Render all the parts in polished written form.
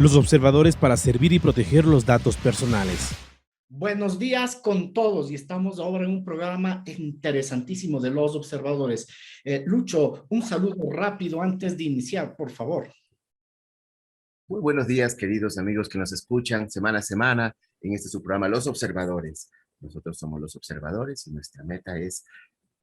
los observadores para servir y proteger los datos personales. Buenos días con todos y estamos ahora en un programa interesantísimo de los observadores. Lucho, un saludo rápido antes de iniciar, por favor. Muy buenos días, queridos amigos que nos escuchan semana a semana en este su programa Los Observadores. Nosotros somos los observadores y nuestra meta es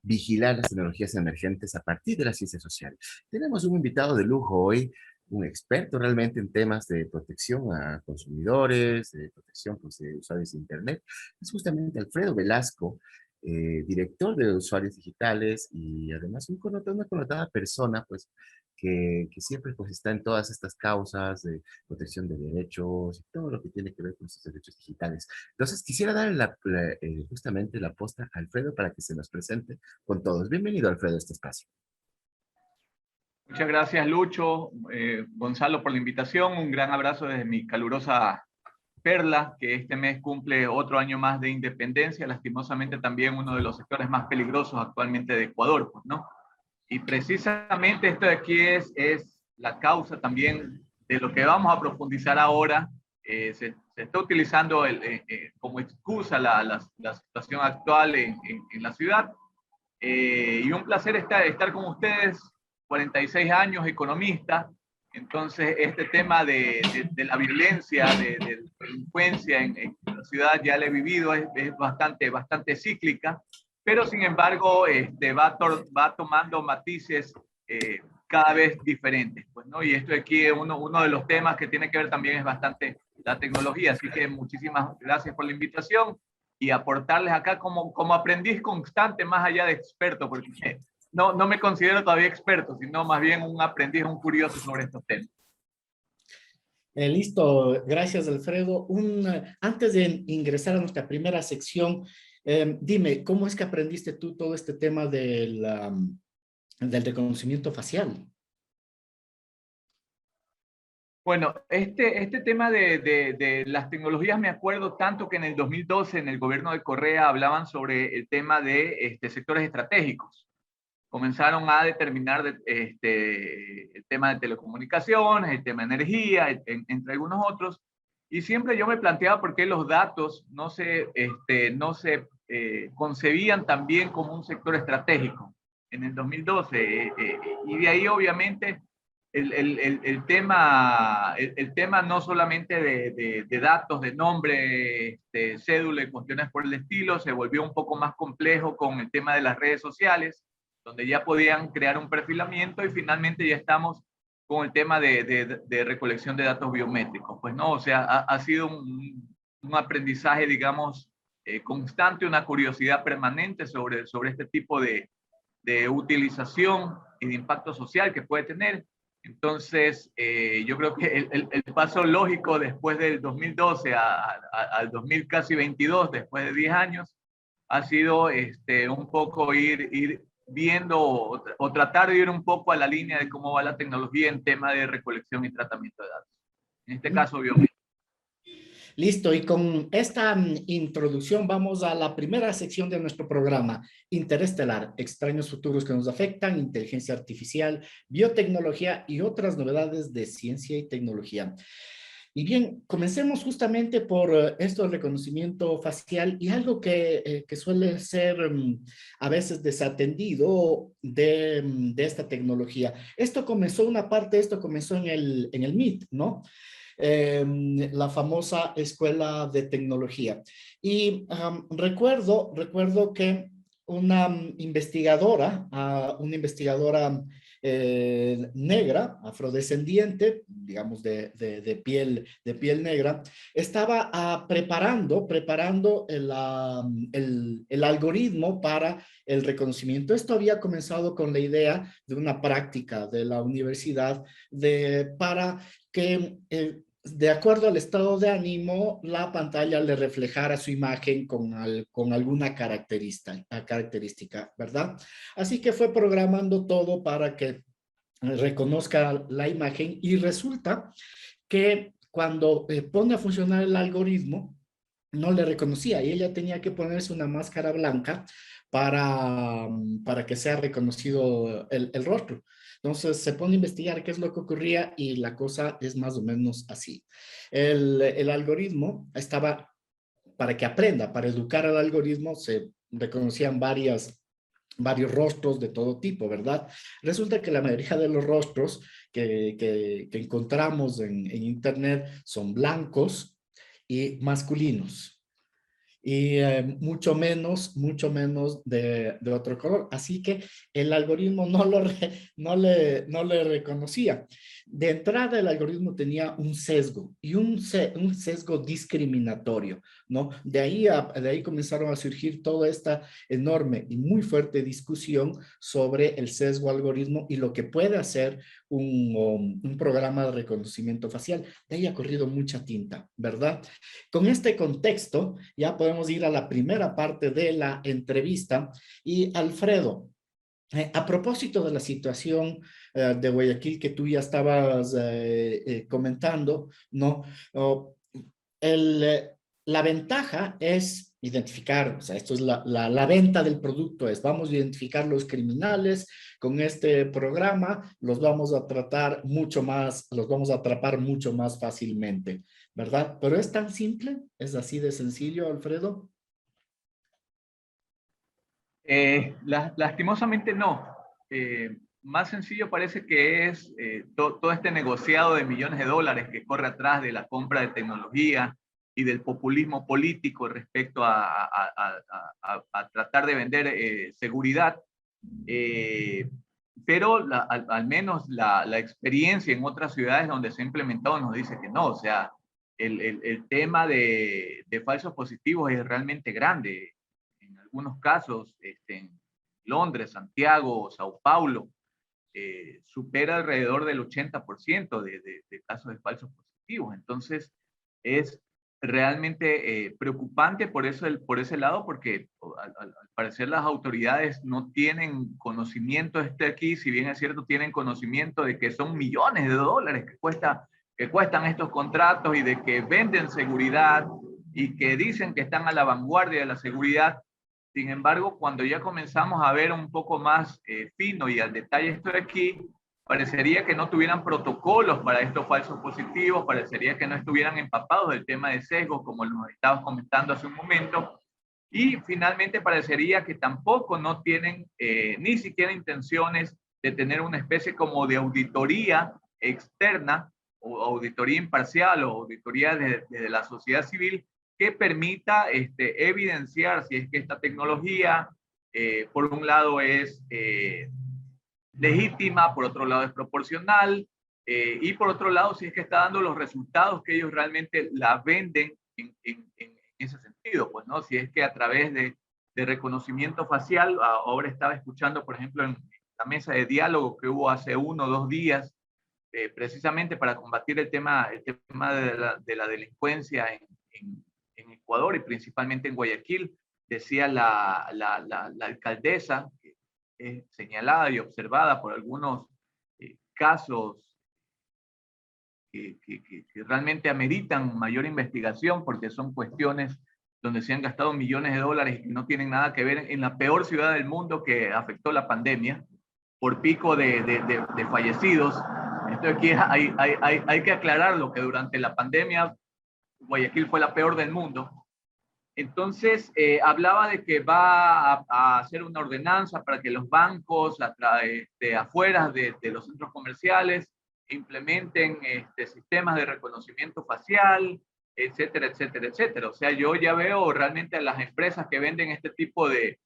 vigilar las tecnologías emergentes a partir de las ciencias sociales. Tenemos un invitado de lujo hoy, un experto realmente en temas de protección a consumidores, de protección pues, de usuarios de Internet. Es justamente Alfredo Velasco, director de usuarios digitales y además una connotada persona, pues, que siempre pues, está en todas estas causas de protección de derechos y todo lo que tiene que ver con estos derechos digitales. Entonces, quisiera dar justamente la posta a Alfredo para que se nos presente con todos. Bienvenido, Alfredo, a este espacio. Muchas gracias, Lucho, Gonzalo, por la invitación. Un gran abrazo desde mi calurosa Perla, que este mes cumple otro año más de independencia, lastimosamente también uno de los sectores más peligrosos actualmente de Ecuador, pues, ¿no? Y precisamente esto de aquí es la causa también de lo que vamos a profundizar ahora. Se está utilizando como excusa la situación actual en la ciudad. Y un placer estar con ustedes, 46 años, economista. Entonces, este tema de la violencia, de la delincuencia en la ciudad ya la he vivido, es bastante cíclica, pero sin embargo va tomando matices cada vez diferentes. Pues, ¿no? Y esto aquí es uno de los temas que tiene que ver también es bastante la tecnología. Así que muchísimas gracias por la invitación y aportarles acá como aprendiz constante, más allá de experto, porque no me considero todavía experto, sino más bien un aprendiz, un curioso sobre estos temas. Listo, gracias Alfredo. Antes de ingresar a nuestra primera sección, dime, ¿cómo es que aprendiste tú todo este tema del reconocimiento facial? Bueno, este tema de las tecnologías, me acuerdo tanto que en el 2012 en el gobierno de Correa hablaban sobre el tema de sectores estratégicos. Comenzaron a determinar el tema de telecomunicaciones, el tema de energía, entre algunos otros, y siempre yo me planteaba por qué los datos no se concebían también como un sector estratégico en el 2012, y de ahí obviamente el tema no solamente de datos, de nombre, cédula y cuestiones por el estilo, se volvió un poco más complejo con el tema de las redes sociales, donde ya podían crear un perfilamiento y finalmente ya estamos con el tema de recolección de datos biométricos. Pues no, o sea, ha sido un aprendizaje, digamos, constante, una curiosidad permanente sobre este tipo de utilización y de impacto social que puede tener. Entonces, yo creo que el paso lógico después del 2012 al 2022, después de 10 años, ha sido un poco ir viendo o tratar de ir un poco a la línea de cómo va la tecnología en tema de recolección y tratamiento de datos. En este caso, biométrico. Listo, y con esta introducción vamos a la primera sección de nuestro programa, Interestelar, extraños futuros que nos afectan, inteligencia artificial, biotecnología y otras novedades de ciencia y tecnología. Y bien, comencemos justamente por esto del reconocimiento facial y algo que suele ser a veces desatendido de esta tecnología. Esto comenzó en el MIT, ¿no? La famosa escuela de tecnología. Y recuerdo que una investigadora negra, afrodescendiente, digamos de piel negra, estaba preparando el algoritmo para el reconocimiento. Esto había comenzado con la idea de una práctica de la universidad para que de acuerdo al estado de ánimo, la pantalla le reflejara su imagen con alguna característica, ¿verdad? Así que fue programando todo para que reconozca la imagen y resulta que cuando pone a funcionar el algoritmo, no le reconocía y ella tenía que ponerse una máscara blanca para que sea reconocido el rostro. Entonces se pone a investigar qué es lo que ocurría y la cosa es más o menos así. El algoritmo estaba, para que aprenda, para educar al algoritmo, se reconocían varios rostros de todo tipo, ¿verdad? Resulta que la mayoría de los rostros que encontramos en Internet son blancos y masculinos y mucho menos de otro color. Así que el algoritmo no le reconocía. De entrada, el algoritmo tenía un sesgo y un sesgo discriminatorio, ¿no? De ahí comenzaron a surgir toda esta enorme y muy fuerte discusión sobre el sesgo algoritmo y lo que puede hacer un programa de reconocimiento facial. De ahí ha corrido mucha tinta, ¿verdad? Con este contexto, ya podemos ir a la primera parte de la entrevista. Y Alfredo, a propósito de la situación de Guayaquil que tú ya estabas comentando, ¿no? Oh, el, la ventaja es identificar, o sea, esto es la venta del producto, es vamos a identificar los criminales con este programa, los vamos a tratar mucho más, los vamos a atrapar mucho más fácilmente, ¿verdad? Pero es tan simple, es así de sencillo, Alfredo. Lastimosamente no. Más sencillo parece que es todo este negociado de millones de dólares que corre atrás de la compra de tecnología y del populismo político respecto a tratar de vender seguridad. Pero al menos la experiencia en otras ciudades donde se ha implementado nos dice que no. O sea, el tema de falsos positivos es realmente grande. En algunos casos, en Londres, Santiago, Sao Paulo, supera alrededor del 80% de casos de falsos positivos. Entonces, es realmente preocupante por ese lado, porque al parecer las autoridades no tienen conocimiento aquí, si bien es cierto, tienen conocimiento de que son millones de dólares que cuestan estos contratos y de que venden seguridad y que dicen que están a la vanguardia de la seguridad. Sin embargo, cuando ya comenzamos a ver un poco más fino y al detalle esto de aquí, parecería que no tuvieran protocolos para estos falsos positivos, parecería que no estuvieran empapados del tema de sesgos, como nos estabas comentando hace un momento, y finalmente parecería que tampoco no tienen ni siquiera intenciones de tener una especie como de auditoría externa o auditoría imparcial o auditoría de la sociedad civil que permita evidenciar si es que esta tecnología, por un lado, es legítima, por otro lado, es proporcional, y por otro lado, si es que está dando los resultados que ellos realmente la venden en ese sentido, pues, ¿no? Si es que a través de reconocimiento facial, ahora estaba escuchando, por ejemplo, en la mesa de diálogo que hubo hace 1 o 2 días, precisamente para combatir el tema de la delincuencia en Ecuador y principalmente en Guayaquil, decía la alcaldesa, que es señalada y observada por algunos casos que realmente ameritan mayor investigación porque son cuestiones donde se han gastado millones de dólares y que no tienen nada que ver en la peor ciudad del mundo que afectó la pandemia por pico de fallecidos. Entonces aquí hay que aclararlo, que durante la pandemia Guayaquil fue la peor del mundo. Entonces, hablaba de que va a hacer una ordenanza para que los bancos de afuera de los centros comerciales implementen sistemas de reconocimiento facial, etcétera, etcétera, etcétera. O sea, yo ya veo realmente a las empresas que venden este tipo de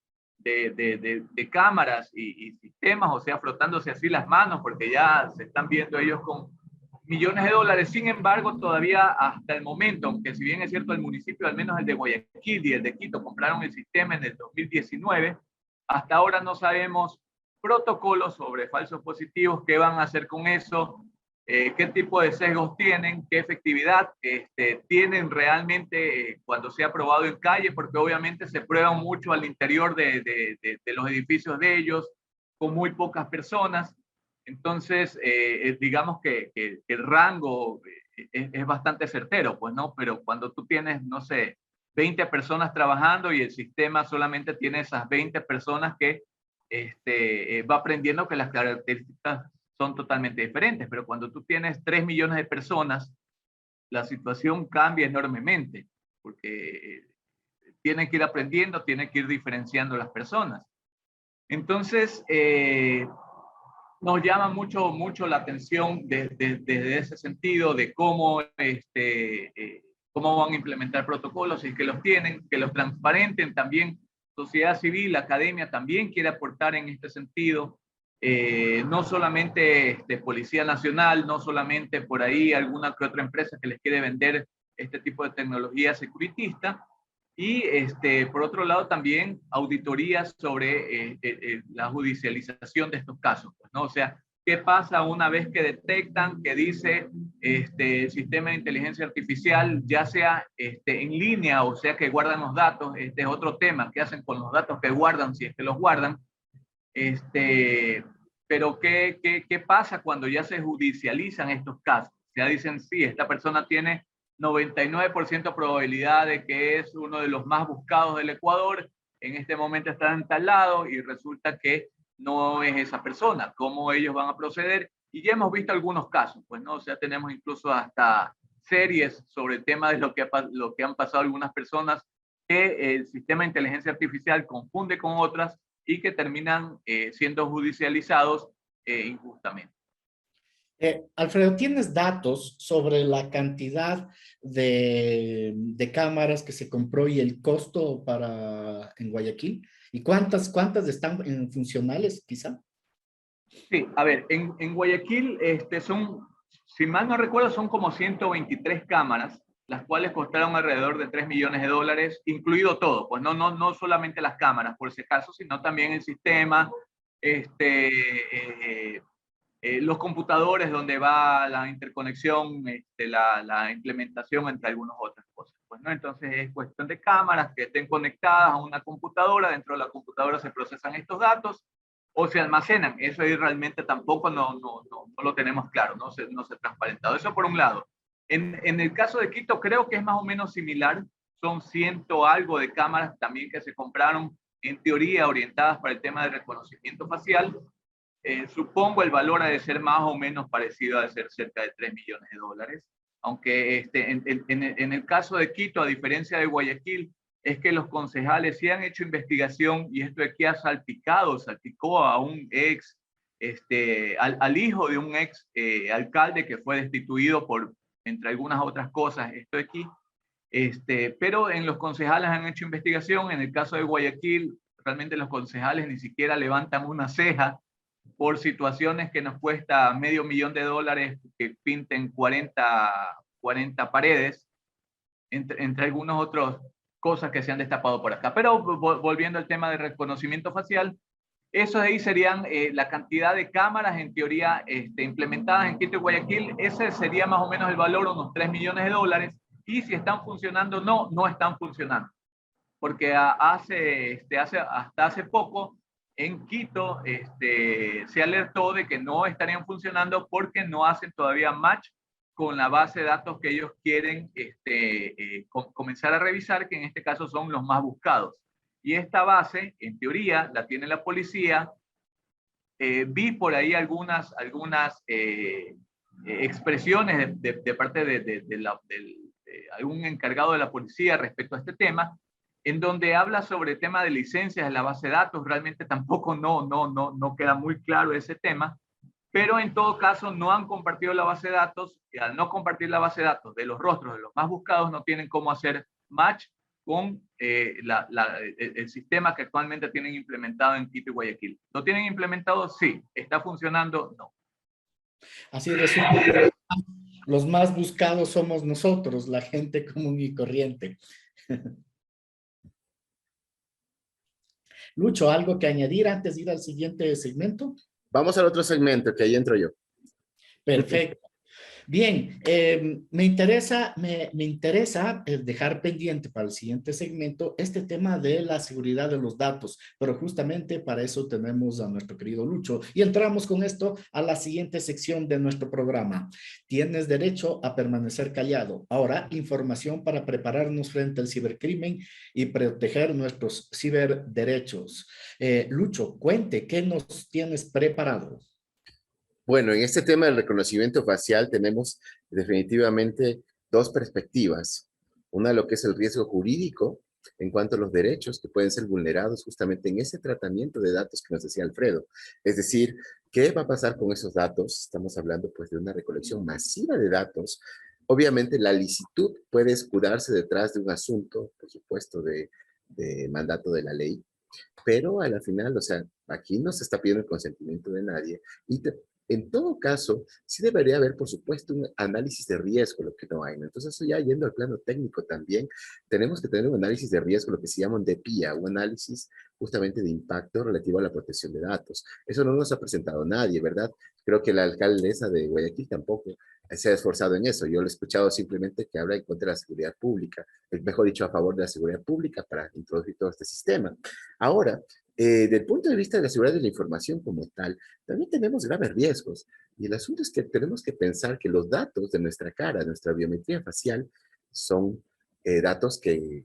cámaras y sistemas, o sea, frotándose así las manos porque ya se están viendo ellos con millones de dólares. Sin embargo, todavía hasta el momento, aunque si bien es cierto el municipio, al menos el de Guayaquil y el de Quito, compraron el sistema en el 2019, hasta ahora no sabemos protocolos sobre falsos positivos, qué van a hacer con eso, qué tipo de sesgos tienen, qué efectividad tienen realmente cuando se ha probado en calle, porque obviamente se prueba mucho al interior de los edificios de ellos, con muy pocas personas. Entonces, digamos que el rango es bastante certero, pues, ¿no? Pero cuando tú tienes, no sé, 20 personas trabajando y el sistema solamente tiene esas 20 personas que va aprendiendo que las características son totalmente diferentes, pero cuando tú tienes 3 millones de personas, la situación cambia enormemente, porque tienen que ir aprendiendo, tienen que ir diferenciando las personas. Entonces, nos llama mucho la atención desde ese sentido de cómo, cómo van a implementar protocolos y que los tienen, que los transparenten también. Sociedad civil, la academia también quiere aportar en este sentido. No solamente Policía Nacional, no solamente por ahí alguna que otra empresa que les quiere vender este tipo de tecnología securitista. Y por otro lado también auditorías sobre la judicialización de estos casos, pues, ¿no? O sea, ¿qué pasa una vez que detectan que dice el sistema de inteligencia artificial, ya sea en línea, o sea que guardan los datos? Este es otro tema, ¿qué hacen con los datos que guardan, si es que los guardan? Pero ¿qué pasa cuando ya se judicializan estos casos? Ya dicen, sí, esta persona tiene 99% probabilidad de que es uno de los más buscados del Ecuador, en este momento está en tal lado y resulta que no es esa persona. ¿Cómo ellos van a proceder? Y ya hemos visto algunos casos, pues, ¿no? O sea, tenemos incluso hasta series sobre el tema de lo que han pasado algunas personas, que el sistema de inteligencia artificial confunde con otras y que terminan siendo judicializados injustamente. Alfredo, ¿tienes datos sobre la cantidad de cámaras que se compró y el costo en Guayaquil? ¿Y cuántas están funcionales, quizá? Sí, a ver, en Guayaquil son, si mal no recuerdo, son como 123 cámaras, las cuales costaron alrededor de 3 millones de dólares, incluido todo, pues no solamente las cámaras, por ese caso, sino también el sistema, los computadores donde va la interconexión, la implementación entre algunas otras cosas. Pues, ¿no? Entonces es cuestión de cámaras que estén conectadas a una computadora, dentro de la computadora se procesan estos datos o se almacenan. Eso ahí realmente tampoco no lo tenemos claro, no se ha transparentado. Eso por un lado. En el caso de Quito creo que es más o menos similar, son 100 algo de cámaras también que se compraron en teoría orientadas para el tema de reconocimiento facial. Supongo el valor ha de ser más o menos parecido, ha de ser cerca de 3 millones de dólares, aunque en el caso de Quito, a diferencia de Guayaquil, es que los concejales sí han hecho investigación y esto aquí ha salpicó a un ex, al hijo de un ex alcalde que fue destituido por, entre algunas otras cosas, esto aquí. Pero en los concejales han hecho investigación. En el caso de Guayaquil, realmente los concejales ni siquiera levantan una ceja por situaciones que nos cuesta $500,000 que pinten 40 paredes, entre algunas otras cosas que se han destapado por acá. Pero volviendo al tema de reconocimiento facial, eso de ahí serían la cantidad de cámaras en teoría implementadas en Quito y Guayaquil. Ese sería más o menos el valor, unos 3 millones de dólares. Y si están funcionando, no están funcionando. Porque hasta hace poco en Quito se alertó de que no estarían funcionando porque no hacen todavía match con la base de datos que ellos quieren comenzar a revisar, que en este caso son los más buscados. Y esta base, en teoría, la tiene la policía. Vi por ahí algunas expresiones de parte de algún encargado de la policía respecto a este tema, en donde habla sobre el tema de licencias de la base de datos. Realmente tampoco no queda muy claro ese tema, pero en todo caso no han compartido la base de datos, y al no compartir la base de datos de los rostros de los más buscados, no tienen cómo hacer match con el sistema que actualmente tienen implementado en Quito y Guayaquil. ¿Lo tienen implementado? Sí. ¿Está funcionando? No. Así resulta que los más buscados somos nosotros, la gente común y corriente. Lucho, ¿algo que añadir antes de ir al siguiente segmento? Vamos al otro segmento, que ahí entro yo. Perfecto. Bien, me interesa dejar pendiente para el siguiente segmento este tema de la seguridad de los datos, pero justamente para eso tenemos a nuestro querido Lucho y entramos con esto a la siguiente sección de nuestro programa. Tienes derecho a permanecer callado. Ahora, información para prepararnos frente al cibercrimen y proteger nuestros ciberderechos. Lucho, cuente, ¿qué nos tienes preparado? Bueno, en este tema del reconocimiento facial tenemos definitivamente dos perspectivas. Una, lo que es el riesgo jurídico en cuanto a los derechos que pueden ser vulnerados justamente en ese tratamiento de datos que nos decía Alfredo. Es decir, ¿qué va a pasar con esos datos? Estamos hablando pues de una recolección masiva de datos. Obviamente la licitud puede escudarse detrás de un asunto, por supuesto, de mandato de la ley, pero a la final, o sea, aquí no se está pidiendo el consentimiento de nadie y en todo caso, sí debería haber, por supuesto, un análisis de riesgo, lo que no hay, ¿no? Entonces, eso ya yendo al plano técnico también, tenemos que tener un análisis de riesgo, lo que se llama un DPIA, un análisis justamente de impacto relativo a la protección de datos. Eso no nos ha presentado nadie, ¿verdad? Creo que la alcaldesa de Guayaquil tampoco se ha esforzado en eso. Yo lo he escuchado simplemente que habla en contra de la seguridad pública, mejor dicho, a favor de la seguridad pública para introducir todo este sistema. Ahora, del punto de vista de la seguridad de la información como tal, también tenemos graves riesgos. Y el asunto es que tenemos que pensar que los datos de nuestra cara, nuestra biometría facial, son datos que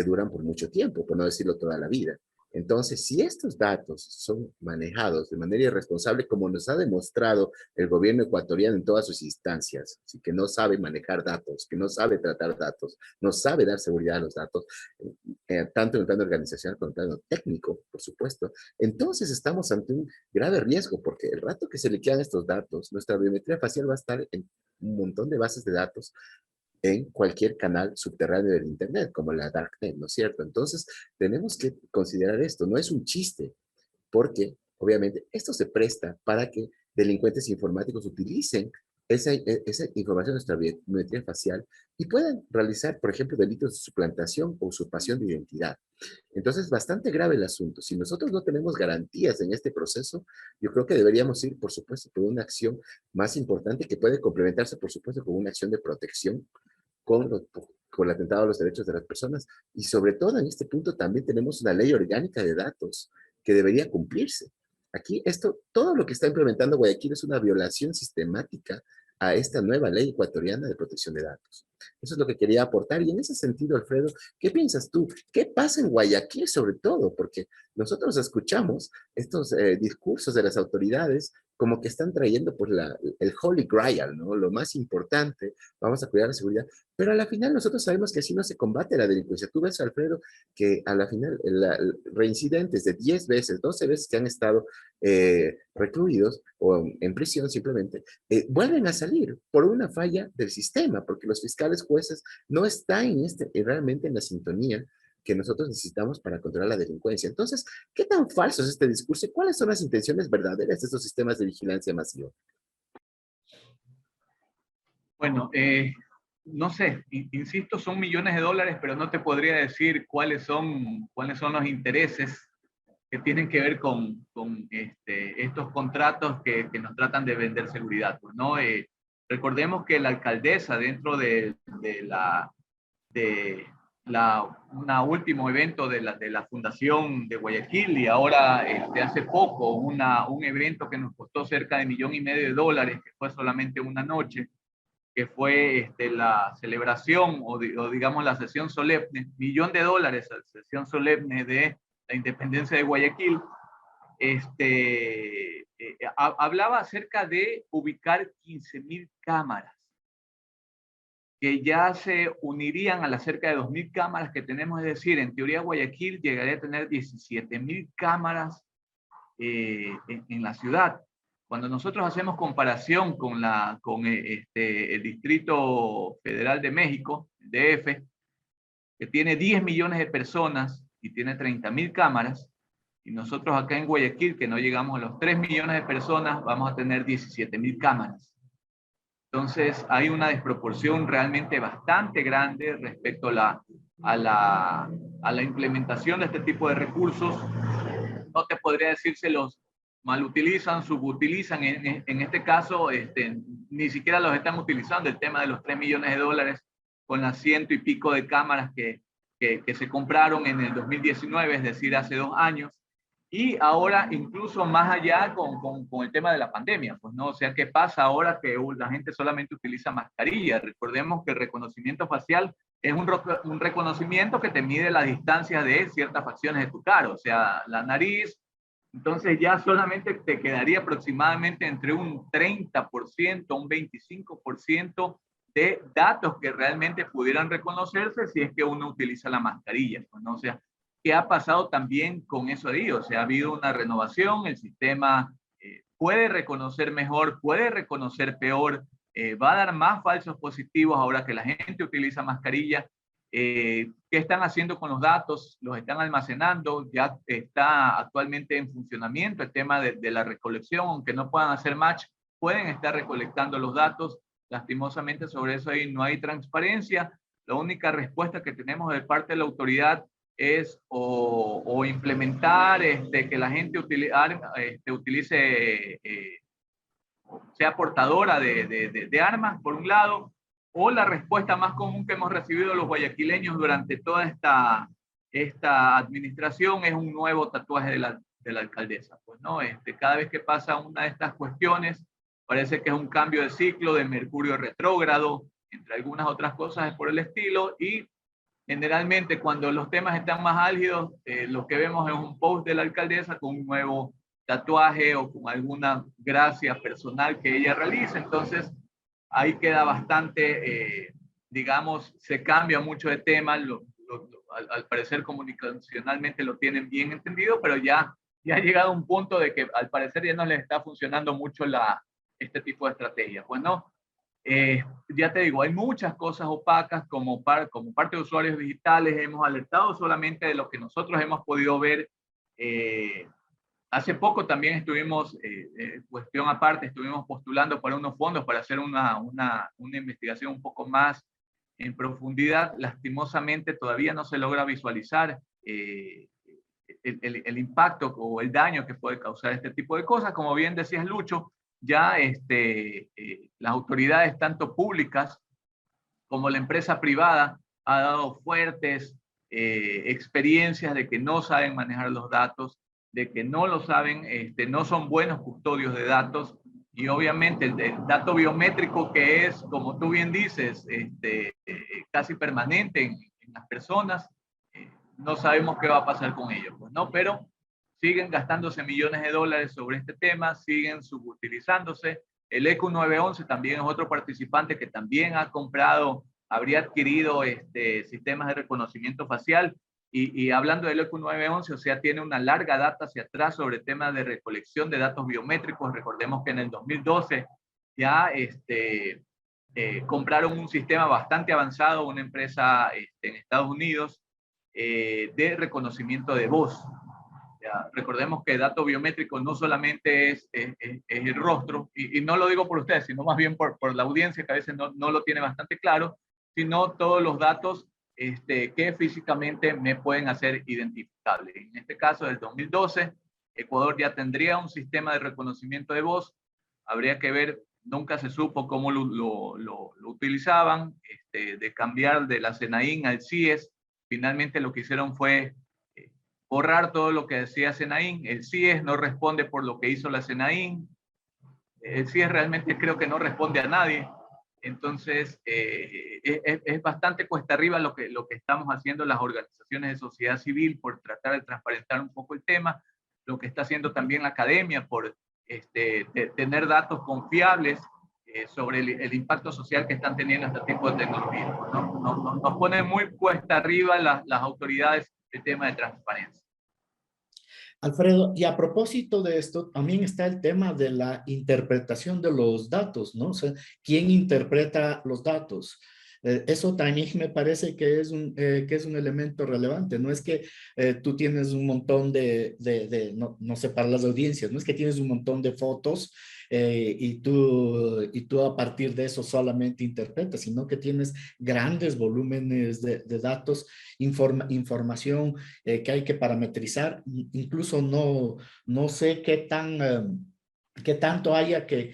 duran por mucho tiempo, por no decirlo toda la vida. Entonces, si estos datos son manejados de manera irresponsable, como nos ha demostrado el gobierno ecuatoriano en todas sus instancias, así que no sabe manejar datos, que no sabe tratar datos, no sabe dar seguridad a los datos, tanto en el plano organizacional como en el plano técnico, por supuesto, entonces estamos ante un grave riesgo, porque el rato que se le quedan estos datos, nuestra biometría facial va a estar en un montón de bases de datos en cualquier canal subterráneo del Internet, como la Darknet, ¿no es cierto? Entonces, tenemos que considerar esto, no es un chiste, porque obviamente esto se presta para que delincuentes informáticos utilicen esa información de nuestra biometría facial y puedan realizar, por ejemplo, delitos de suplantación o usurpación de identidad. Entonces, bastante grave el asunto. Si nosotros no tenemos garantías en este proceso, yo creo que deberíamos ir, por supuesto, por una acción más importante que puede complementarse, por supuesto, con una acción de protección con el atentado a los derechos de las personas. Y sobre todo en este punto también tenemos una ley orgánica de datos que debería cumplirse. Aquí todo lo que está implementando Guayaquil es una violación sistemática a esta nueva ley ecuatoriana de protección de datos. Eso es lo que quería aportar. Y en ese sentido, Alfredo, ¿qué piensas tú? ¿Qué pasa en Guayaquil sobre todo? Porque nosotros escuchamos estos discursos de las autoridades como que están trayendo pues el Holy Grail, ¿no? Lo más importante, vamos a cuidar la seguridad, pero a la final nosotros sabemos que así no se combate la delincuencia. Tú ves, Alfredo, que a la final reincidentes de 10 veces, 12 veces que han estado recluidos o en prisión simplemente, vuelven a salir por una falla del sistema, porque los fiscales jueces no están realmente en la sintonía que nosotros necesitamos para controlar la delincuencia. Entonces, ¿qué tan falso es este discurso y cuáles son las intenciones verdaderas de estos sistemas de vigilancia masiva? Bueno, no sé, insisto, son millones de dólares, pero no te podría decir cuáles son los intereses que tienen que ver con estos contratos que nos tratan de vender seguridad, pues, ¿no? Recordemos que la alcaldesa dentro de un último evento de la Fundación de Guayaquil y ahora hace poco un evento que nos costó cerca de $1,500,000, que fue solamente una noche, que fue la celebración o digamos la sesión solemne, $1,000,000, la sesión solemne de la independencia de Guayaquil, hablaba acerca de ubicar 15,000 cámaras que ya se unirían a las cerca de 2,000 cámaras que tenemos, es decir, en teoría Guayaquil llegaría a tener 17,000 cámaras en la ciudad. Cuando nosotros hacemos comparación con el Distrito Federal de México, el DF, que tiene 10 millones de personas y tiene 30,000 cámaras, y nosotros acá en Guayaquil, que no llegamos a los 3 millones de personas, vamos a tener 17,000 cámaras. Entonces, hay una desproporción realmente bastante grande respecto a la implementación de este tipo de recursos. No te podría decir se los malutilizan, subutilizan. En este caso, ni siquiera los están utilizando. El tema de los 3 millones de dólares con las 100 y pico de cámaras que se compraron en el 2019, es decir, hace 2 años. Y ahora incluso más allá con el tema de la pandemia, pues, ¿no? O sea, ¿qué pasa ahora que la gente solamente utiliza mascarilla? Recordemos que el reconocimiento facial es un reconocimiento que te mide la distancia de ciertas facciones de tu cara, o sea, la nariz, Entonces ya solamente te quedaría aproximadamente entre un 30%, un 25% de datos que realmente pudieran reconocerse si es que uno utiliza la mascarilla, pues, ¿no? O sea, ¿qué ha pasado también con eso ahí? O sea, ha habido una renovación, el sistema puede reconocer mejor, puede reconocer peor, va a dar más falsos positivos ahora que la gente utiliza mascarilla. ¿Qué están haciendo con los datos? ¿Los están almacenando? Ya está actualmente en funcionamiento el tema de la recolección, aunque no puedan hacer match, pueden estar recolectando los datos. Lastimosamente sobre eso ahí no hay transparencia. La única respuesta que tenemos de parte de la autoridad es o implementar que la gente utilice, sea portadora de armas, por un lado, o la respuesta más común que hemos recibido los guayaquileños durante toda esta administración es un nuevo tatuaje de la alcaldesa. Pues, ¿no? Cada vez que pasa una de estas cuestiones, parece que es un cambio de ciclo de Mercurio retrógrado, entre algunas otras cosas por el estilo, y generalmente cuando los temas están más álgidos, lo que vemos es un post de la alcaldesa con un nuevo tatuaje o con alguna gracia personal que ella realiza. Entonces, ahí queda bastante, digamos, se cambia mucho de tema. Al parecer comunicacionalmente lo tienen bien entendido, pero ya ha llegado un punto de que al parecer ya no les está funcionando mucho este tipo de estrategia. Pues no, ya te digo, hay muchas cosas opacas como parte de usuarios digitales. Hemos alertado solamente de lo que nosotros hemos podido ver. Hace poco también estuvimos, cuestión aparte, estuvimos postulando para unos fondos para hacer una investigación un poco más en profundidad. Lastimosamente todavía no se logra visualizar el impacto o el daño que puede causar este tipo de cosas. Como bien decías, Lucho, ya las autoridades, tanto públicas como la empresa privada, ha dado fuertes experiencias de que no saben manejar los datos, de que no lo saben, no son buenos custodios de datos, y obviamente el dato biométrico, que es, como tú bien dices, casi permanente en las personas, no sabemos qué va a pasar con ellos, pues, ¿no? Pero siguen gastándose millones de dólares sobre este tema, siguen subutilizándose. El ECU 911 también es otro participante que también ha comprado, habría adquirido sistemas de reconocimiento facial. Y hablando del ECU 911, o sea, tiene una larga data hacia atrás sobre temas de recolección de datos biométricos. Recordemos que en el 2012 ya compraron un sistema bastante avanzado, una empresa en Estados Unidos, de reconocimiento de voz. Ya, recordemos que dato biométrico no solamente es el rostro, y no lo digo por ustedes, sino más bien por la audiencia que a veces no lo tiene bastante claro, sino todos los datos que físicamente me pueden hacer identificable. En este caso, del 2012, Ecuador ya tendría un sistema de reconocimiento de voz. Habría que ver, nunca se supo cómo lo utilizaban, de cambiar de la CENAIN al CIES. Finalmente lo que hicieron fue borrar todo lo que decía CENAIN. El CIES no responde por lo que hizo la CENAIN. El CIES realmente creo que no responde a nadie. Entonces, es bastante cuesta arriba lo que estamos haciendo las organizaciones de sociedad civil por tratar de transparentar un poco el tema, lo que está haciendo también la academia por tener datos confiables sobre el impacto social que están teniendo este tipo de tecnologías. Nos pone muy cuesta arriba las autoridades el tema de transparencia. Alfredo, y a propósito de esto, también está el tema de la interpretación de los datos, ¿no? O sea, ¿quién interpreta los datos? Eso también me parece que es que es un elemento relevante. No es que tú tienes un montón no sé, para las audiencias, no es que tienes un montón de fotos y tú a partir de eso solamente interpretas, sino que tienes grandes volúmenes de datos, información que hay que parametrizar. Incluso no sé qué tanto haya que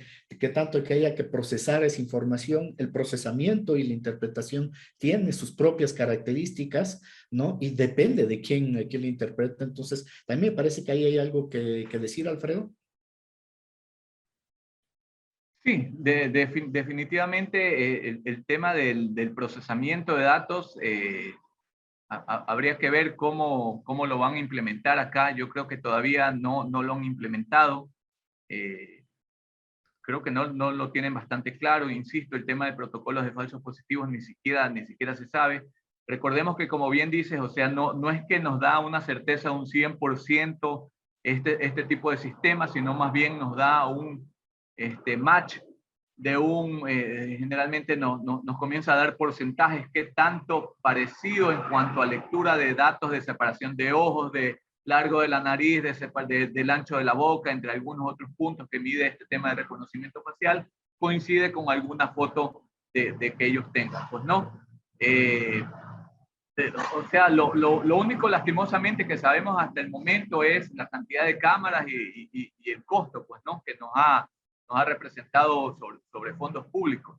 procesar esa información. El procesamiento y la interpretación tienen sus propias características, ¿no? Y depende de quién la interpreta. Entonces, también me parece que ahí hay algo que decir, Alfredo. Sí, definitivamente el tema del procesamiento de datos habría que ver cómo lo van a implementar acá. Yo creo que todavía no lo han implementado. Creo que no lo tienen bastante claro. Insisto, el tema de protocolos de falsos positivos ni siquiera se sabe. Recordemos que, como bien dices, o sea, no es que nos da una certeza un 100% este tipo de sistema, sino más bien nos da un match de generalmente nos comienza a dar porcentajes que tanto parecido en cuanto a lectura de datos de separación de ojos, de largo de la nariz, del ancho de la boca, entre algunos otros puntos que mide este tema de reconocimiento facial, coincide con alguna foto de que ellos tengan. Pues no. O sea, lo único lastimosamente que sabemos hasta el momento es la cantidad de cámaras y el costo, pues, ¿no? Que nos ha representado sobre fondos públicos.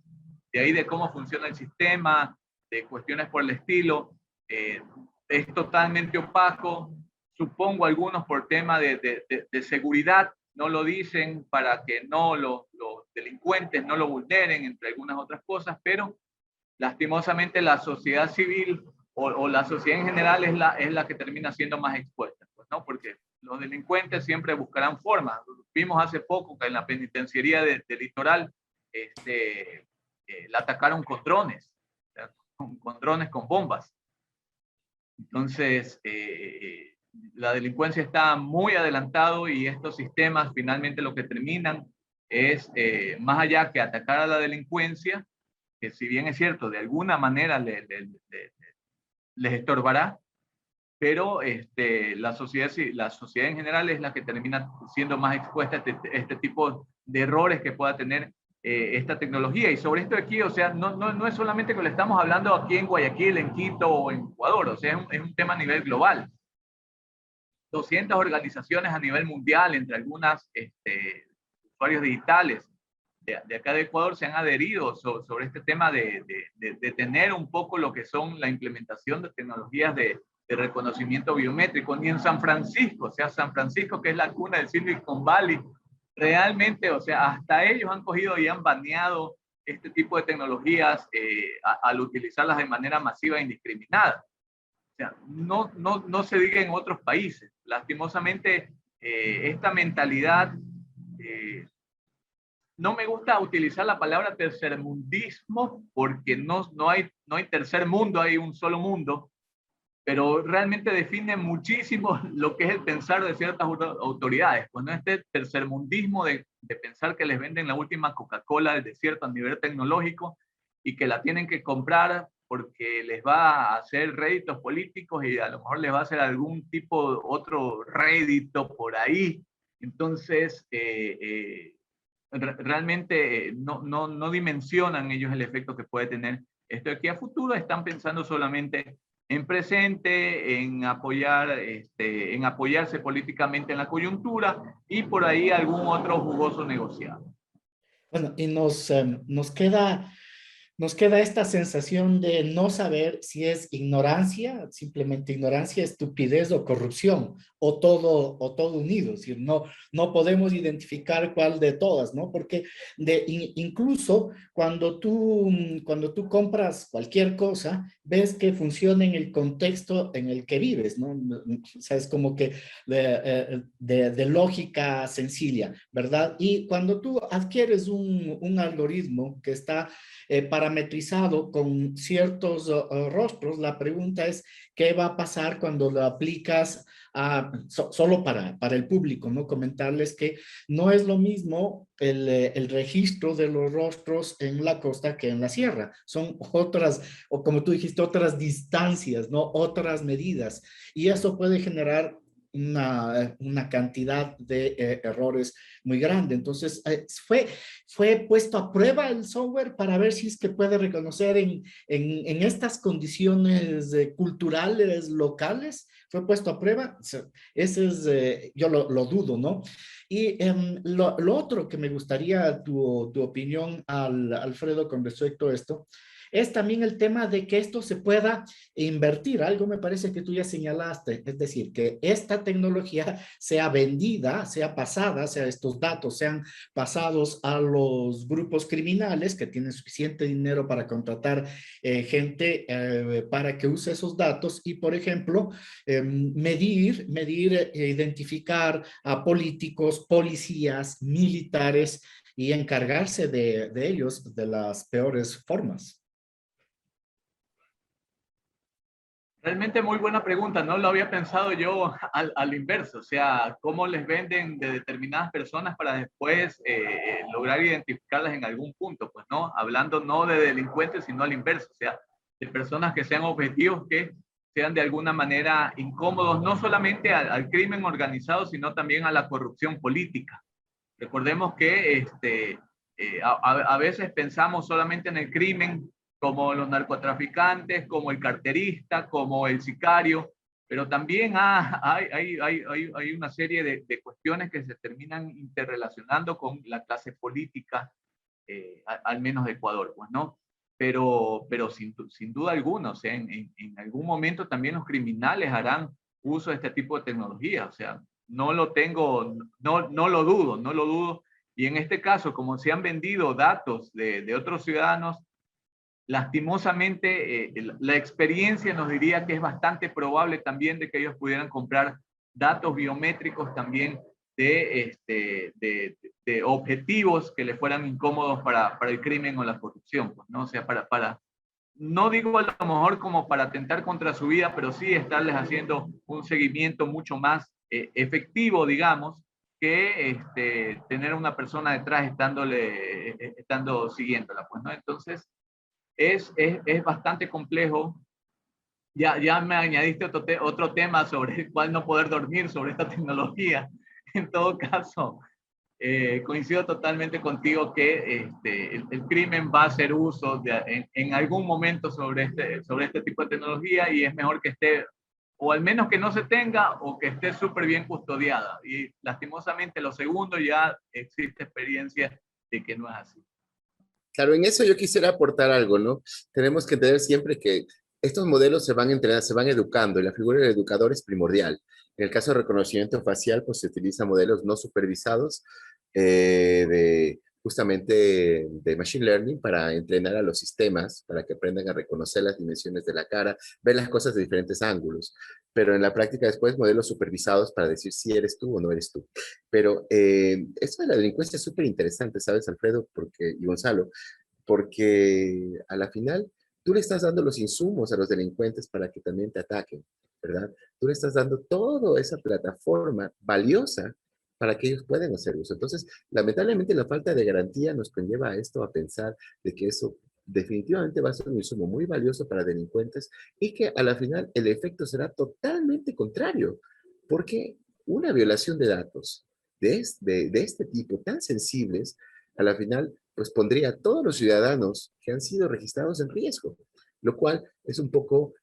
De ahí de cómo funciona el sistema, de cuestiones por el estilo, es totalmente opaco. Supongo algunos por tema de seguridad no lo dicen para que no los delincuentes no lo vulneren, entre algunas otras cosas, pero lastimosamente la sociedad civil o la sociedad en general es la que termina siendo más expuesta, pues, ¿no? Porque los delincuentes siempre buscarán formas. Vimos hace poco que en la penitenciaría del Litoral la atacaron con drones, con drones con bombas. Entonces, la delincuencia está muy adelantado y estos sistemas finalmente lo que terminan es, más allá que atacar a la delincuencia, que si bien es cierto, de alguna manera les estorbará, pero la sociedad en general es la que termina siendo más expuesta a este tipo de errores que pueda tener esta tecnología. Y sobre esto aquí, o sea, no es solamente que lo estamos hablando aquí en Guayaquil, en Quito o en Ecuador, o sea, es un tema a nivel global. 200 organizaciones a nivel mundial, entre algunas usuarios digitales de acá de Ecuador, se han adherido sobre este tema de tener un poco lo que son la implementación de tecnologías de reconocimiento biométrico. Ni en San Francisco, o sea, San Francisco, que es la cuna del Silicon Valley, realmente, o sea, hasta ellos han cogido y han baneado este tipo de tecnologías al utilizarlas de manera masiva e indiscriminada. O sea, no se diga en otros países. Lastimosamente, esta mentalidad, no me gusta utilizar la palabra tercermundismo porque no hay tercer mundo, hay un solo mundo, pero realmente define muchísimo lo que es el pensar de ciertas autoridades. Pues no este tercermundismo de pensar que les venden la última Coca-Cola del desierto a nivel tecnológico y que la tienen que comprar porque les va a hacer réditos políticos y a lo mejor les va a hacer algún tipo, otro rédito por ahí. Entonces, realmente no dimensionan ellos el efecto que puede tener esto aquí a futuro. Están pensando solamente en presente, en apoyarse políticamente en la coyuntura y por ahí algún otro jugoso negociado. Bueno, y nos queda esta sensación de no saber si es ignorancia, simplemente ignorancia, estupidez o corrupción, o todo unido. Es decir, no podemos identificar cuál de todas, ¿no? Porque incluso cuando tú compras cualquier cosa, ves que funciona en el contexto en el que vives, ¿no? O sea, es como que de lógica sencilla, ¿verdad? Y cuando tú adquieres un algoritmo que está parametrizado con ciertos rostros, la pregunta es, ¿qué va a pasar cuando lo aplicas solo para el público, ¿no? Comentarles que no es lo mismo el registro de los rostros en la costa que en la sierra. Son otras, o como tú dijiste, otras distancias, ¿no? Otras medidas. Y eso puede generar una cantidad de errores muy grande. Entonces, fue puesto a prueba el software para ver si es que puede reconocer en estas condiciones culturales locales. Fue puesto a prueba. Ese es, yo lo dudo, ¿no? Y lo otro que me gustaría tu opinión, Alfredo, con respecto a esto, es también el tema de que esto se pueda invertir. Algo me parece que tú ya señalaste, es decir, que esta tecnología sea vendida, sea pasada, sea estos datos sean pasados a los grupos criminales que tienen suficiente dinero para contratar gente para que use esos datos y, por ejemplo, medir, identificar a políticos, policías, militares y encargarse de ellos de las peores formas. Realmente muy buena pregunta, no lo había pensado yo al inverso, o sea, cómo les venden de determinadas personas para después lograr identificarlas en algún punto, pues no, hablando no de delincuentes, sino al inverso, o sea, de personas que sean objetivos, que sean de alguna manera incómodos, no solamente al crimen organizado, sino también a la corrupción política. Recordemos que a veces pensamos solamente en el crimen como los narcotraficantes, como el carterista, como el sicario, pero también hay una serie de cuestiones que se terminan interrelacionando con la clase política, al menos de Ecuador, pues, ¿no? Pero sin duda alguna, o sea, en algún momento también los criminales harán uso de este tipo de tecnología, o sea, no lo tengo, no lo dudo, no lo dudo. Y en este caso, como se han vendido datos de otros ciudadanos, lastimosamente, la experiencia nos diría que es bastante probable también de que ellos pudieran comprar datos biométricos también de objetivos que les fueran incómodos para el crimen o la corrupción, pues, ¿no? O sea, no digo a lo mejor como para atentar contra su vida, pero sí estarles haciendo un seguimiento mucho más efectivo, digamos, que tener una persona detrás estando siguiéndola, pues, ¿no? Entonces, es bastante complejo. Ya me añadiste otro tema sobre el cual no poder dormir sobre esta tecnología. En todo caso, coincido totalmente contigo que el crimen va a hacer uso en algún momento sobre este tipo de tecnología y es mejor que esté, o al menos que no se tenga, o que esté súper bien custodiada. Y lastimosamente lo segundo ya existe experiencia de que no es así. Claro, en eso yo quisiera aportar algo, ¿no? Tenemos que entender siempre que estos modelos se van entrenando, se van educando, y la figura del educador es primordial. En el caso de reconocimiento facial, pues se utilizan modelos no supervisados justamente de machine learning para entrenar a los sistemas, para que aprendan a reconocer las dimensiones de la cara, ver las cosas de diferentes ángulos. Pero en la práctica después modelos supervisados para decir si eres tú o no eres tú. Pero esto de la delincuencia es súper interesante, ¿sabes, Alfredo? Y Gonzalo, porque a la final tú le estás dando los insumos a los delincuentes para que también te ataquen, ¿verdad? Tú le estás dando toda esa plataforma valiosa para que ellos puedan hacer uso. Entonces, lamentablemente la falta de garantía nos conlleva a esto, a pensar de que eso definitivamente va a ser un insumo muy valioso para delincuentes y que a la final el efecto será totalmente contrario, porque una violación de datos de este tipo tan sensibles, a la final pues pondría a todos los ciudadanos que han sido registrados en riesgo, lo cual es un poco,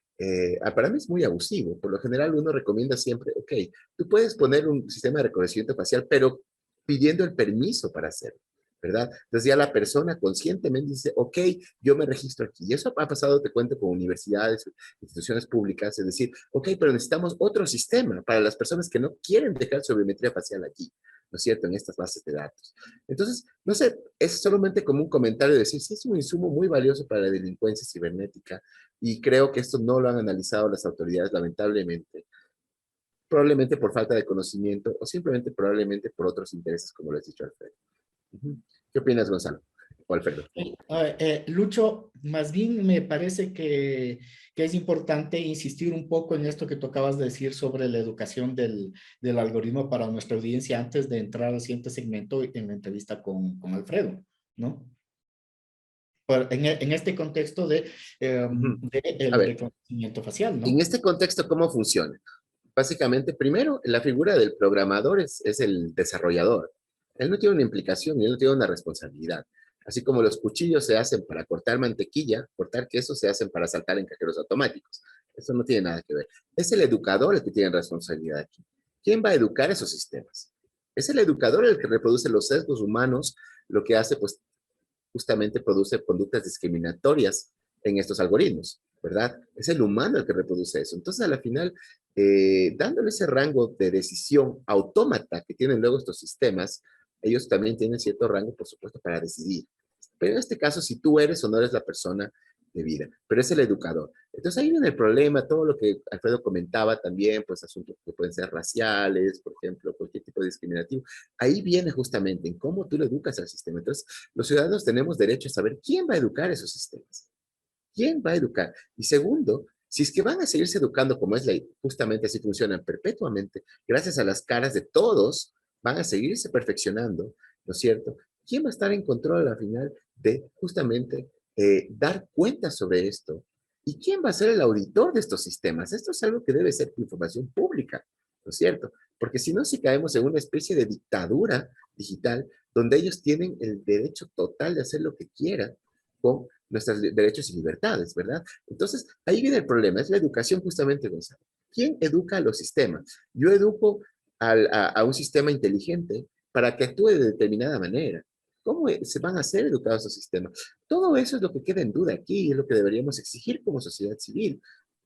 para mí es muy abusivo. Por lo general uno recomienda siempre, ok, tú puedes poner un sistema de reconocimiento facial, pero pidiendo el permiso para hacerlo, ¿verdad? Entonces ya la persona conscientemente dice, ok, yo me registro aquí. Y eso ha pasado, te cuento, con universidades, instituciones públicas, es decir, ok, pero necesitamos otro sistema para las personas que no quieren dejar su biometría facial aquí, ¿no es cierto?, en estas bases de datos. Entonces, no sé, es solamente como un comentario de decir, sí, es un insumo muy valioso para la delincuencia cibernética y creo que esto no lo han analizado las autoridades, lamentablemente, probablemente por falta de conocimiento o simplemente probablemente por otros intereses, como lo has dicho, Alfredo. ¿Qué opinas, Gonzalo? O Alfredo. Lucho, más bien me parece que es importante insistir un poco en esto que tú acabas de decir sobre la educación del algoritmo para nuestra audiencia antes de entrar al siguiente segmento en la entrevista con Alfredo, ¿no? En este contexto de el reconocimiento facial, ¿no? En este contexto, ¿cómo funciona? Básicamente, primero, la figura del programador es el desarrollador. Él no tiene una implicación y él no tiene una responsabilidad. Así como los cuchillos se hacen para cortar mantequilla, cortar queso se hacen para saltar en cajeros automáticos. Eso no tiene nada que ver. Es el educador el que tiene responsabilidad aquí. ¿Quién va a educar esos sistemas? Es el educador el que reproduce los sesgos humanos, lo que hace, pues, justamente produce conductas discriminatorias en estos algoritmos, ¿verdad? Es el humano el que reproduce eso. Entonces, a la final, dándole ese rango de decisión autómata que tienen luego estos sistemas, ellos también tienen cierto rango, por supuesto, para decidir. Pero en este caso, si tú eres o no eres la persona de vida, pero es el educador. Entonces ahí viene el problema, todo lo que Alfredo comentaba también, pues asuntos que pueden ser raciales, por ejemplo, cualquier tipo de discriminativo. Ahí viene justamente en cómo tú lo educas al sistema. Entonces, los ciudadanos tenemos derecho a saber quién va a educar esos sistemas. ¿Quién va a educar? Y segundo, si es que van a seguirse educando como es ley, justamente así funcionan perpetuamente, gracias a las caras de todos, van a seguirse perfeccionando, ¿no es cierto? ¿Quién va a estar en control al final de justamente dar cuenta sobre esto? ¿Y quién va a ser el auditor de estos sistemas? Esto es algo que debe ser información pública, ¿no es cierto? Porque si no, si caemos en una especie de dictadura digital donde ellos tienen el derecho total de hacer lo que quieran con nuestros derechos y libertades, ¿verdad? Entonces, ahí viene el problema, es la educación justamente, Gonzalo. ¿Quién educa a los sistemas? Yo educo a un sistema inteligente para que actúe de determinada manera. ¿Cómo se van a ser educados esos sistemas? Todo eso es lo que queda en duda aquí y es lo que deberíamos exigir como sociedad civil,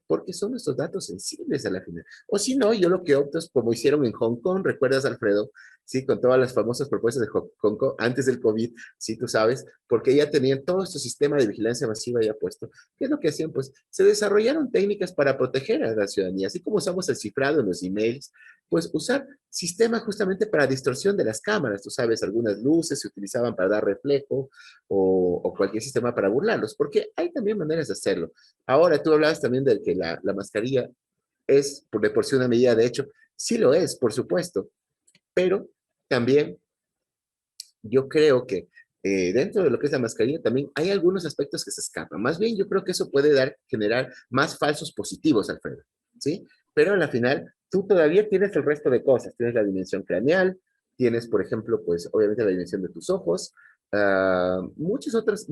porque son nuestros datos sensibles a la final. O si no, yo lo que opto es como hicieron en Hong Kong, ¿recuerdas, Alfredo? Sí, con todas las famosas propuestas de Hong Kong antes del COVID, sí, tú sabes, porque ya tenían todo este sistema de vigilancia masiva ya puesto. ¿Qué es lo que hacían? Pues se desarrollaron técnicas para proteger a la ciudadanía, así como usamos el cifrado en los emails, pues usar sistemas justamente para distorsión de las cámaras. Tú sabes, algunas luces se utilizaban para dar reflejo o cualquier sistema para burlarlos, porque hay también maneras de hacerlo. Ahora, tú hablabas también de que la mascarilla es por de por sí una medida, de hecho, sí lo es, por supuesto, pero también yo creo que dentro de lo que es la mascarilla también hay algunos aspectos que se escapan. Más bien, yo creo que eso puede generar más falsos positivos, Alfredo, ¿sí? Pero a la final, tú todavía tienes el resto de cosas. Tienes la dimensión craneal, tienes, por ejemplo, pues obviamente la dimensión de tus ojos, muchas otras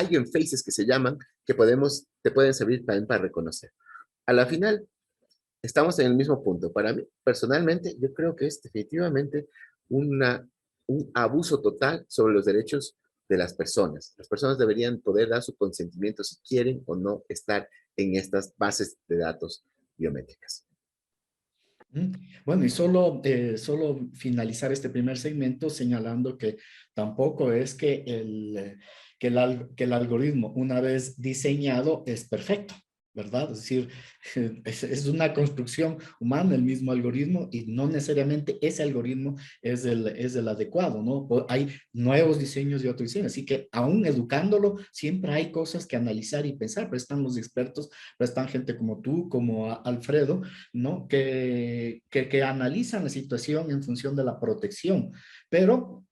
iron faces que se llaman, que te pueden servir también para reconocer. A la final, estamos en el mismo punto. Para mí, personalmente, yo creo que es definitivamente una, un abuso total sobre los derechos de las personas. Las personas deberían poder dar su consentimiento si quieren o no estar en estas bases de datos biométricas. Bueno, y solo finalizar este primer segmento señalando que tampoco es que que el algoritmo, una vez diseñado, es perfecto, ¿verdad? Es decir, es una construcción humana el mismo algoritmo y no necesariamente ese algoritmo es el adecuado, ¿no? Hay nuevos diseños y otros diseños, así que aún educándolo, siempre hay cosas que analizar y pensar, pero están los expertos, pero están gente como tú, como Alfredo, ¿no? Que analizan la situación en función de la protección, pero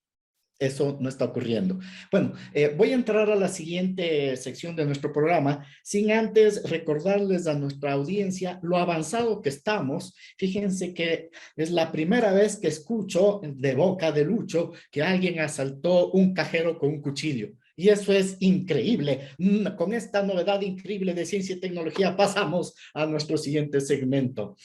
eso no está ocurriendo. Bueno, voy a entrar a la siguiente sección de nuestro programa, sin antes recordarles a nuestra audiencia lo avanzado que estamos. Fíjense que es la primera vez que escucho de boca de Lucho que alguien asaltó un cajero con un cuchillo. Y eso es increíble. Con esta novedad increíble de ciencia y tecnología pasamos a nuestro siguiente segmento.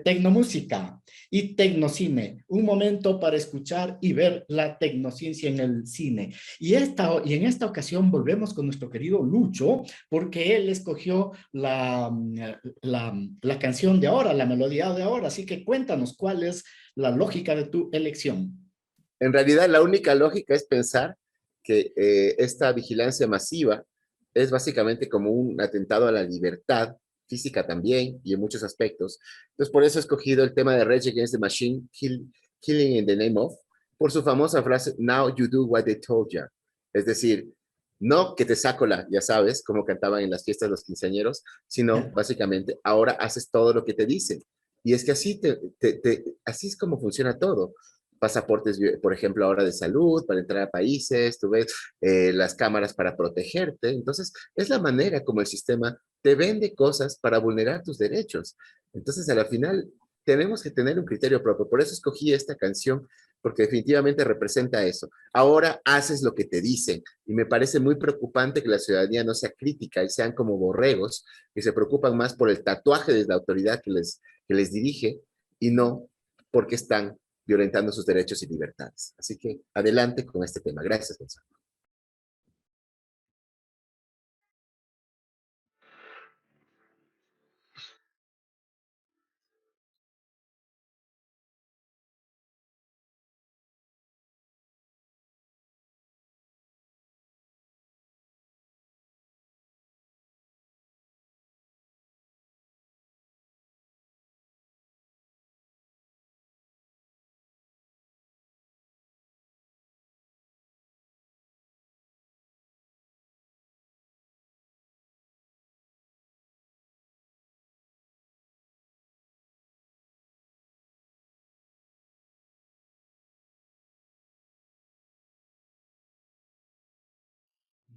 Tecnomúsica y tecnocine. Un momento para escuchar y ver la tecnociencia en el cine. Y en esta ocasión volvemos con nuestro querido Lucho, porque él escogió la canción de ahora, la melodía de ahora. Así que cuéntanos cuál es la lógica de tu elección. En realidad, la única lógica es pensar que esta vigilancia masiva es básicamente como un atentado a la libertad física también y en muchos aspectos. Entonces, por eso he escogido el tema de Rage Against the Machine, Killing in the Name of, por su famosa frase, Now you do what they told you. Es decir, no que te saco ya sabes, como cantaban en las fiestas los quinceañeros, sino básicamente, ahora haces todo lo que te dicen. Y es que así es como funciona todo. Pasaportes, por ejemplo, ahora de salud, para entrar a países, tú ves las cámaras para protegerte. Entonces, es la manera como el sistema te vende cosas para vulnerar tus derechos. Entonces, a la final, tenemos que tener un criterio propio. Por eso escogí esta canción, porque definitivamente representa eso. Ahora haces lo que te dicen. Y me parece muy preocupante que la ciudadanía no sea crítica y sean como borregos, que se preocupan más por el tatuaje de la autoridad que les dirige y no porque están violentando sus derechos y libertades. Así que adelante con este tema. Gracias, Gonzalo.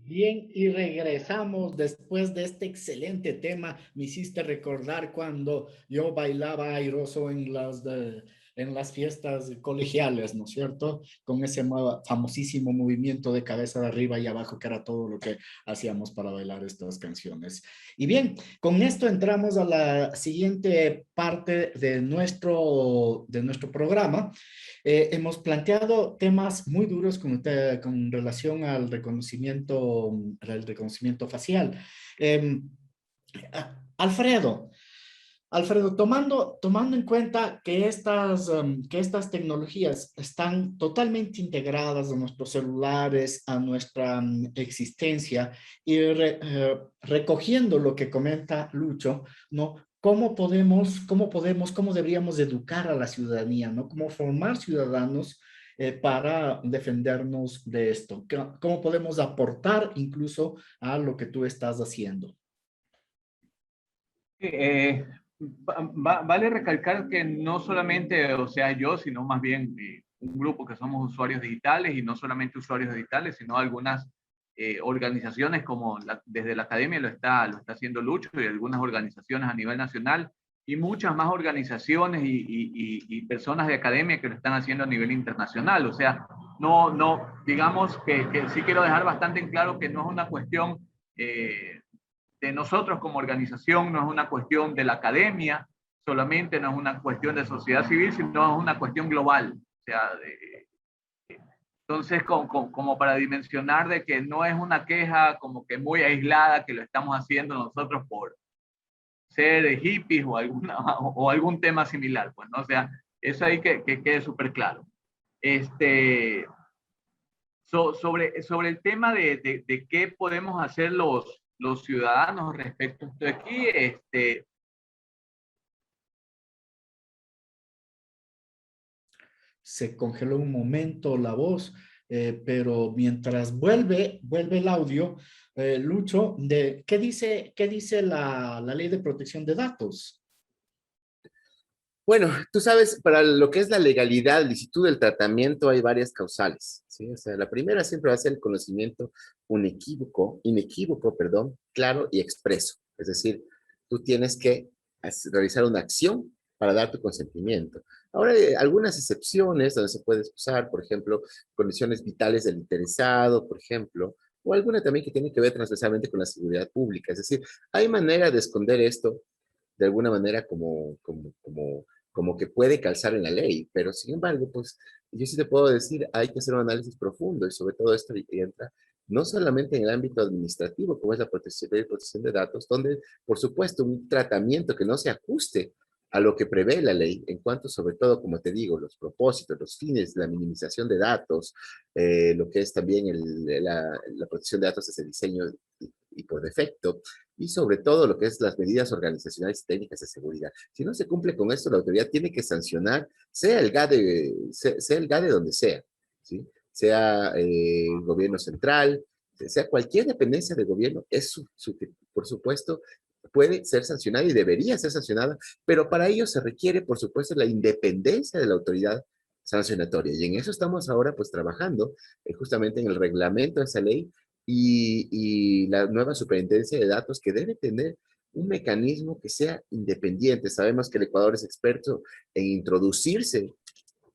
Bien, y regresamos después de este excelente tema. Me hiciste recordar cuando yo bailaba airoso en las fiestas colegiales, ¿no es cierto? Con ese famosísimo movimiento de cabeza de arriba y abajo, que era todo lo que hacíamos para bailar estas canciones. Y bien, con esto entramos a la siguiente parte de nuestro programa. Hemos planteado temas muy duros con relación al reconocimiento facial. Eh, Alfredo, Alfredo, tomando en cuenta que estas tecnologías están totalmente integradas a nuestros celulares, a nuestra existencia, y recogiendo lo que comenta Lucho, ¿no? ¿Cómo deberíamos educar a la ciudadanía, ¿no? ¿Cómo formar ciudadanos para defendernos de esto? ¿Cómo podemos aportar incluso a lo que tú estás haciendo? Eh, vale recalcar que no solamente, o sea, yo, sino más bien un grupo que somos usuarios digitales y no solamente usuarios digitales, sino algunas organizaciones como desde la academia lo está haciendo Lucho y algunas organizaciones a nivel nacional y muchas más organizaciones y personas de academia que lo están haciendo a nivel internacional. O sea, digamos que sí quiero dejar bastante en claro que no es una cuestión de nosotros como organización, no es una cuestión de la academia solamente, no es una cuestión de sociedad civil, sino es una cuestión global. O sea, entonces, como para dimensionar de que no es una queja como que muy aislada que lo estamos haciendo nosotros por ser hippies o algún tema similar, pues, ¿no? O sea, eso ahí que quede súper claro. Este, sobre el tema de qué podemos hacer los ciudadanos respecto a esto de aquí, Se congeló un momento la voz, pero mientras vuelve el audio, Lucho, qué dice la ley de protección de datos? Bueno, tú sabes, para lo que es la legalidad, licitud del tratamiento, hay varias causales, ¿sí? O sea, la primera siempre va a ser el conocimiento inequívoco, perdón, claro y expreso. Es decir, tú tienes que realizar una acción para dar tu consentimiento. Ahora, hay algunas excepciones donde se puede usar, por ejemplo, condiciones vitales del interesado, por ejemplo, o alguna también que tiene que ver transversalmente con la seguridad pública. Es decir, hay manera de esconder esto de alguna manera como que puede calzar en la ley, pero sin embargo, pues yo sí te puedo decir, hay que hacer un análisis profundo y sobre todo esto entra no solamente en el ámbito administrativo, como es la protección de datos, donde, por supuesto, un tratamiento que no se ajuste a lo que prevé la ley, en cuanto sobre todo, como te digo, los propósitos, los fines, la minimización de datos, lo que es también la protección de datos desde el diseño y por defecto, y sobre todo lo que es las medidas organizacionales y técnicas de seguridad. Si no se cumple con esto, la autoridad tiene que sancionar, sea el GADE donde sea, ¿sí? Sea el gobierno central, sea cualquier dependencia de gobierno, por supuesto, puede ser sancionada y debería ser sancionada, pero para ello se requiere, por supuesto, la independencia de la autoridad sancionatoria. Y en eso estamos ahora pues trabajando justamente en el reglamento de esa ley y la nueva superintendencia de datos que debe tener un mecanismo que sea independiente. Sabemos que el Ecuador es experto en introducirse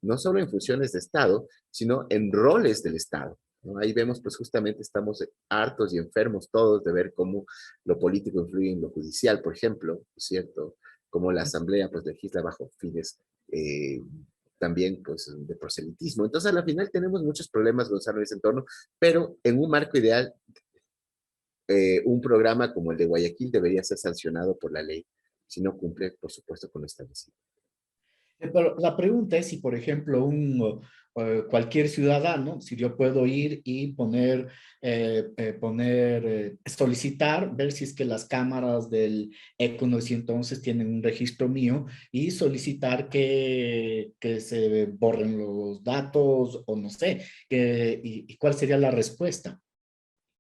no solo en funciones de Estado, sino en roles del Estado, ¿no? Ahí vemos, pues justamente estamos hartos y enfermos todos de ver cómo lo político influye en lo judicial, por ejemplo, ¿cierto? Cómo la Asamblea pues legisla bajo fines eh, también pues de proselitismo. Entonces, al final tenemos muchos problemas, Gonzalo, en ese entorno, pero en un marco ideal, un programa como el de Guayaquil debería ser sancionado por la ley si no cumple, por supuesto, con lo establecido. Pero la pregunta es si, por ejemplo, cualquier ciudadano, si yo puedo ir y solicitar, ver si es que las cámaras del ECO 911 tienen un registro mío y solicitar que se borren los datos o no sé, y cuál sería la respuesta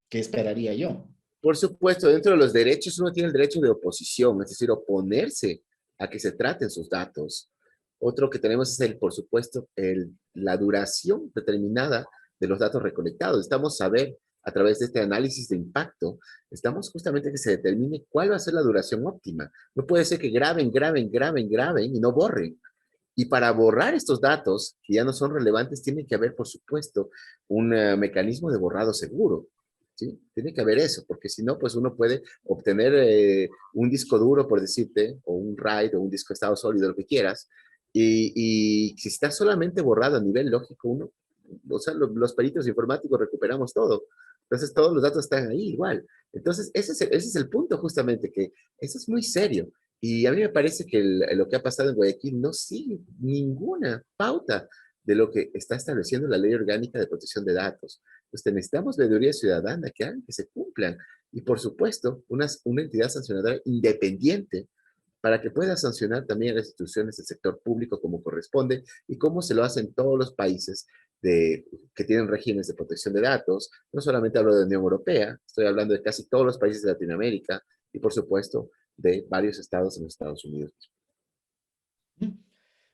que esperaría yo. Por supuesto, dentro de los derechos uno tiene el derecho de oposición, es decir, oponerse a que se traten sus datos. Otro que tenemos es por supuesto, la duración determinada de los datos recolectados. Estamos a ver a través de este análisis de impacto, estamos justamente que se determine cuál va a ser la duración óptima. No puede ser que graben y no borren. Y para borrar estos datos que ya no son relevantes, tiene que haber, por supuesto, un mecanismo de borrado seguro. ¿Sí? Tiene que haber eso, porque si no, pues uno puede obtener un disco duro, por decirte, o un RAID, o un disco de estado sólido, lo que quieras, y si está solamente borrado a nivel lógico, o sea, los peritos informáticos recuperamos todo. Entonces, todos los datos están ahí igual. Entonces, ese es el punto justamente, que eso es muy serio. Y a mí me parece que lo que ha pasado en Guayaquil no sigue ninguna pauta de lo que está estableciendo la Ley Orgánica de Protección de Datos. Entonces, necesitamos veeduría ciudadana que hagan que se cumplan. Y, por supuesto, una entidad sancionadora independiente para que pueda sancionar también a las instituciones del sector público como corresponde y como se lo hacen todos los países que tienen regímenes de protección de datos. No solamente hablo de la Unión Europea, estoy hablando de casi todos los países de Latinoamérica y, por supuesto, de varios estados en los Estados Unidos.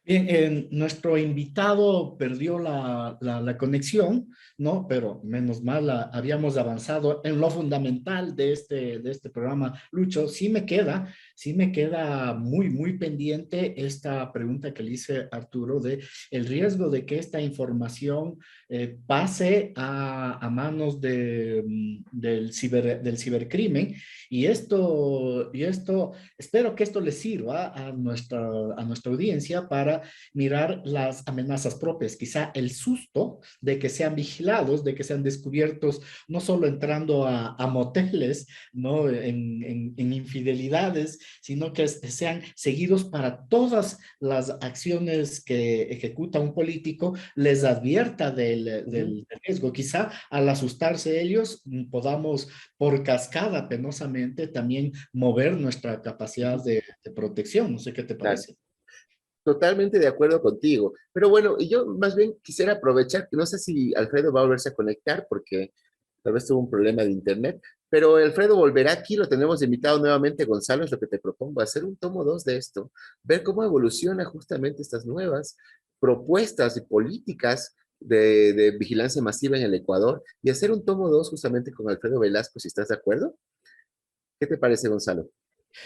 Bien, nuestro invitado perdió la conexión, ¿no? Pero menos mal habíamos avanzado en lo fundamental de este programa. Lucho, sí me queda muy pendiente esta pregunta que le hice a Arturo de el riesgo de que esta información pase a manos del cibercrimen, y esto, espero que esto le sirva a nuestra audiencia para mirar las amenazas propias, quizá el susto de que sean vigilados, de que sean descubiertos, no solo entrando a moteles, ¿no? En infidelidades, sino que sean seguidos para todas las acciones que ejecuta un político, les advierta del riesgo. Quizá al asustarse ellos podamos por cascada penosamente también mover nuestra capacidad de protección. No sé qué te parece. Claro. Totalmente de acuerdo contigo. Pero bueno, y yo más bien quisiera aprovechar, que no sé si Alfredo va a volverse a conectar porque tal vez tuvo un problema de internet, pero Alfredo volverá aquí, lo tenemos invitado nuevamente. Gonzalo, es lo que te propongo, hacer un tomo 2 de esto, ver cómo evoluciona justamente estas nuevas propuestas y políticas de vigilancia masiva en el Ecuador, y hacer un tomo 2 justamente con Alfredo Velasco, si estás de acuerdo. ¿Qué te parece, Gonzalo?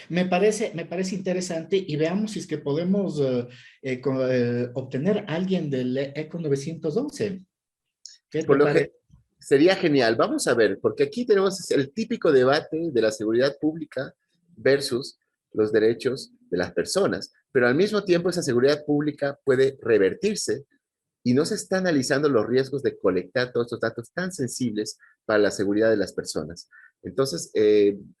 Me parece interesante, y veamos si es que podemos obtener a alguien del ECO 911. ¿Qué te parece? Sería genial. Vamos a ver, porque aquí tenemos el típico debate de la seguridad pública versus los derechos de las personas, pero al mismo tiempo esa seguridad pública puede revertirse y no se está analizando los riesgos de colectar todos estos datos tan sensibles para la seguridad de las personas. Entonces,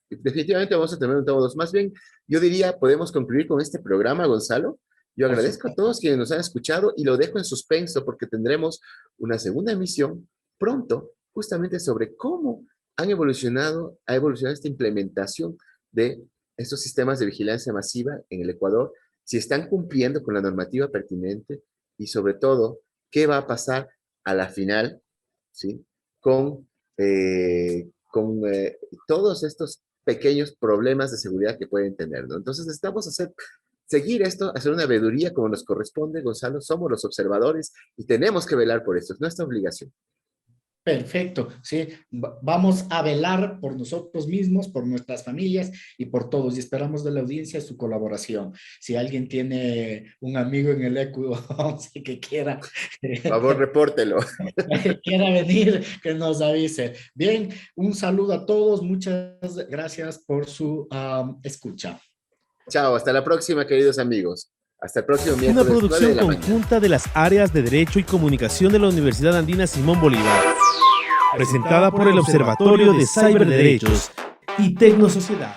definitivamente vamos a tener un tomo 2. Más bien, yo diría, podemos concluir con este programa, Gonzalo. Yo agradezco a todos quienes nos han escuchado y lo dejo en suspenso porque tendremos una segunda emisión pronto, justamente sobre cómo ha evolucionado esta implementación de estos sistemas de vigilancia masiva en el Ecuador, si están cumpliendo con la normativa pertinente y, sobre todo, qué va a pasar a la final, ¿sí? Con todos estos pequeños problemas de seguridad que pueden tener, ¿no? Entonces necesitamos seguir esto, hacer una veeduría como nos corresponde, Gonzalo. Somos los observadores y tenemos que velar por esto, es nuestra obligación. Perfecto, sí. Vamos a velar por nosotros mismos, por nuestras familias y por todos, y esperamos de la audiencia su colaboración. Si alguien tiene un amigo en el ECO 11 que quiera... Por favor, repórtelo. Que quiera venir, que nos avise. Bien, un saludo a todos, muchas gracias por su escucha. Chao, hasta la próxima, queridos amigos. Hasta el próximo miércoles. Una producción conjunta de las áreas de Derecho y Comunicación de la Universidad Andina Simón Bolívar. Presentada por el Observatorio de Ciberderechos y Tecnosociedad.